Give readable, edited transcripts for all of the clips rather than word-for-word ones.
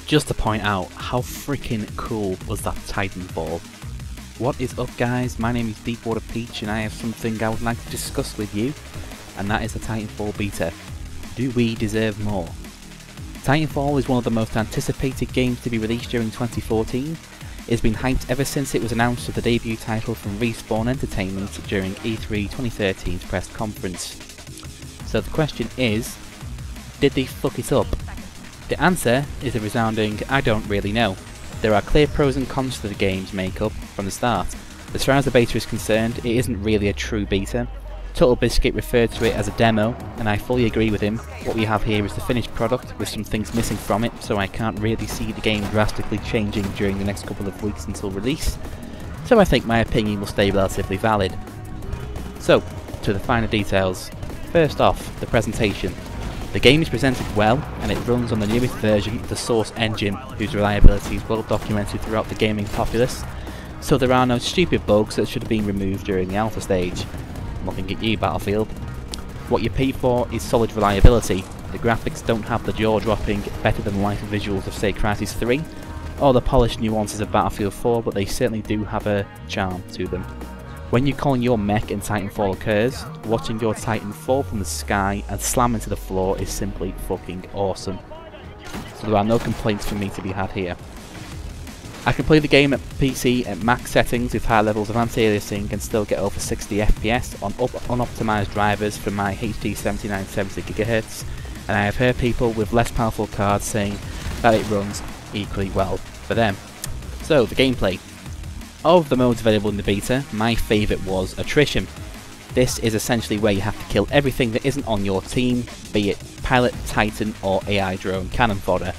just to point out how freaking cool was that Titanfall. What is up guys, my name is Deepwater Peach and I have something I would like to discuss with you, and that is the Titanfall beta. Do we deserve more? Titanfall is one of the most anticipated games to be released during 2014. It's been hyped ever since it was announced as the debut title from Respawn Entertainment during E3 2013's press conference. So the question is, did they fuck it up? The answer is a resounding I don't really know. There are clear pros and cons to the game's makeup from the start. As far as the beta is concerned, it isn't really a true beta. Total Biscuit referred to it as a demo, and I fully agree with him. What we have here is the finished product with some things missing from it, so I can't really see the game drastically changing during the next couple of weeks until release. So I think my opinion will stay relatively valid. So, to the finer details. First off, the presentation. The game is presented well, and it runs on the newest version of the Source engine, whose reliability is well documented throughout the gaming populace, so there are no stupid bugs that should have been removed during the alpha stage. Looking at you, Battlefield. What you pay for is solid reliability. The graphics don't have the jaw-dropping, better-than-life visuals of say Crysis 3, or the polished nuances of Battlefield 4, but they certainly do have a charm to them. When you're calling your mech in Titanfall occurs, watching your Titan fall from the sky and slam into the floor is simply fucking awesome. So there are no complaints from me to be had here. I can play the game at PC at max settings with high levels of anti-aliasing and still get over 60 FPS on unoptimized drivers for my HD 7970 GHz, and I have heard people with less powerful cards saying that it runs equally well for them. So the gameplay. Of the modes available in the beta, my favourite was Attrition. This is essentially where you have to kill everything that isn't on your team, be it pilot, titan or AI drone cannon fodder.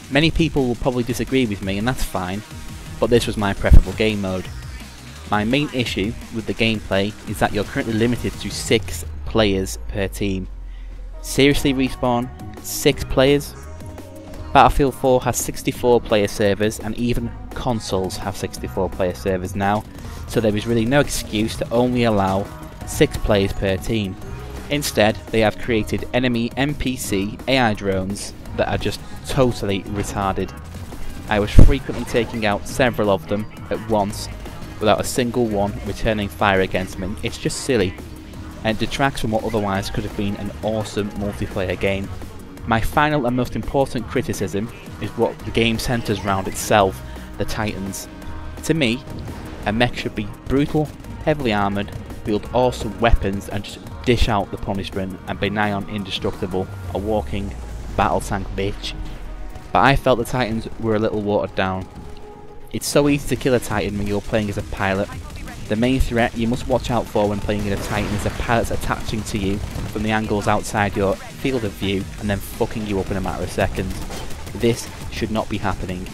Many people will probably disagree with me and that's fine, but this was my preferable game mode. My main issue with the gameplay is that you're currently limited to 6 players per team. Seriously, Respawn? 6 players? Battlefield 4 has 64 player servers, and even consoles have 64 player servers now, so there is really no excuse to only allow 6 players per team. Instead, they have created enemy NPC AI drones that are just totally retarded. I was frequently taking out several of them at once without a single one returning fire against me. It's just silly, and it detracts from what otherwise could have been an awesome multiplayer game. My final and most important criticism is what the game centres around itself, the Titans. To me, a mech should be brutal, heavily armoured, wield awesome weapons and just dish out the punishment and be nigh on indestructible, a walking battle tank bitch. But I felt the Titans were a little watered down. It's so easy to kill a Titan when you're playing as a pilot. The main threat you must watch out for when playing as a Titan is the pilots attaching to you from the angles outside your field of view and then fucking you up in a matter of seconds. This should not be happening.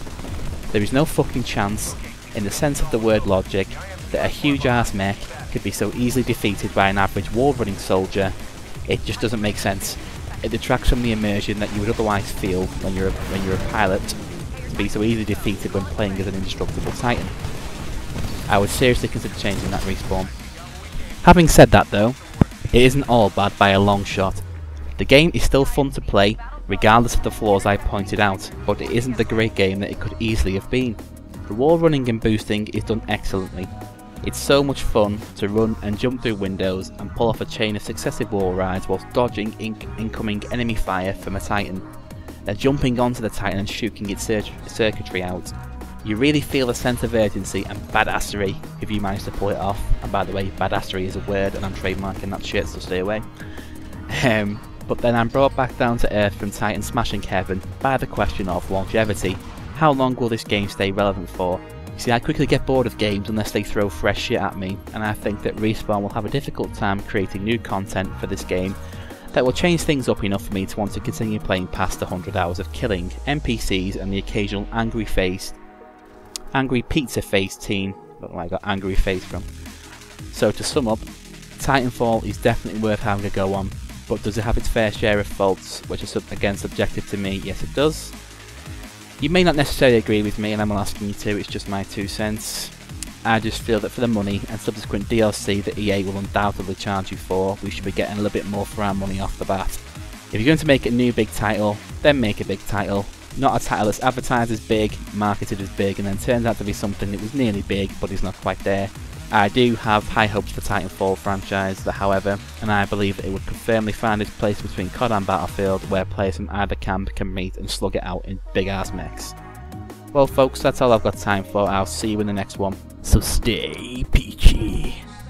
There is no fucking chance, in the sense of the word logic, that a huge ass mech could be so easily defeated by an average wall-running soldier. It just doesn't make sense. It detracts from the immersion that you would otherwise feel when you're a pilot, to be so easily defeated when playing as an indestructible Titan. I would seriously consider changing that Respawn. Having said that though, it isn't all bad by a long shot. The game is still fun to play, regardless of the flaws I pointed out, but it isn't the great game that it could easily have been. The wall running and boosting is done excellently. It's so much fun to run and jump through windows and pull off a chain of successive wall rides whilst dodging incoming enemy fire from a Titan, then jumping onto the Titan and shooting its circuitry out. You really feel a sense of urgency and badassery if you manage to pull it off, and by the way, badassery is a word and I'm trademarking that shit, so stay away. But then I'm brought back down to earth from Titan smashing heaven by the question of longevity. How long will this game stay relevant for? You see, I quickly get bored of games unless they throw fresh shit at me, and I think that Respawn will have a difficult time creating new content for this game that will change things up enough for me to want to continue playing past 100 hours of killing NPCs and the occasional angry pizza face teen. I don't know where I got angry face from. So to sum up, Titanfall is definitely worth having a go on, but does it have its fair share of faults, which are again subjective to me? Yes it does. You may not necessarily agree with me and I'm not asking you to, it's just my 2 cents. I just feel that for the money and subsequent DLC that EA will undoubtedly charge you for, we should be getting a little bit more for our money off the bat. If you're going to make a new big title, then make a big title. Not a title that's advertised as big, marketed as big, and then turns out to be something that was nearly big, but is not quite there. I do have high hopes for Titanfall franchise, however, and I believe that it would firmly find its place between COD and Battlefield, where players from either camp can meet and slug it out in big ass mechs. Well folks, that's all I've got time for. I'll see you in the next one. So stay peachy.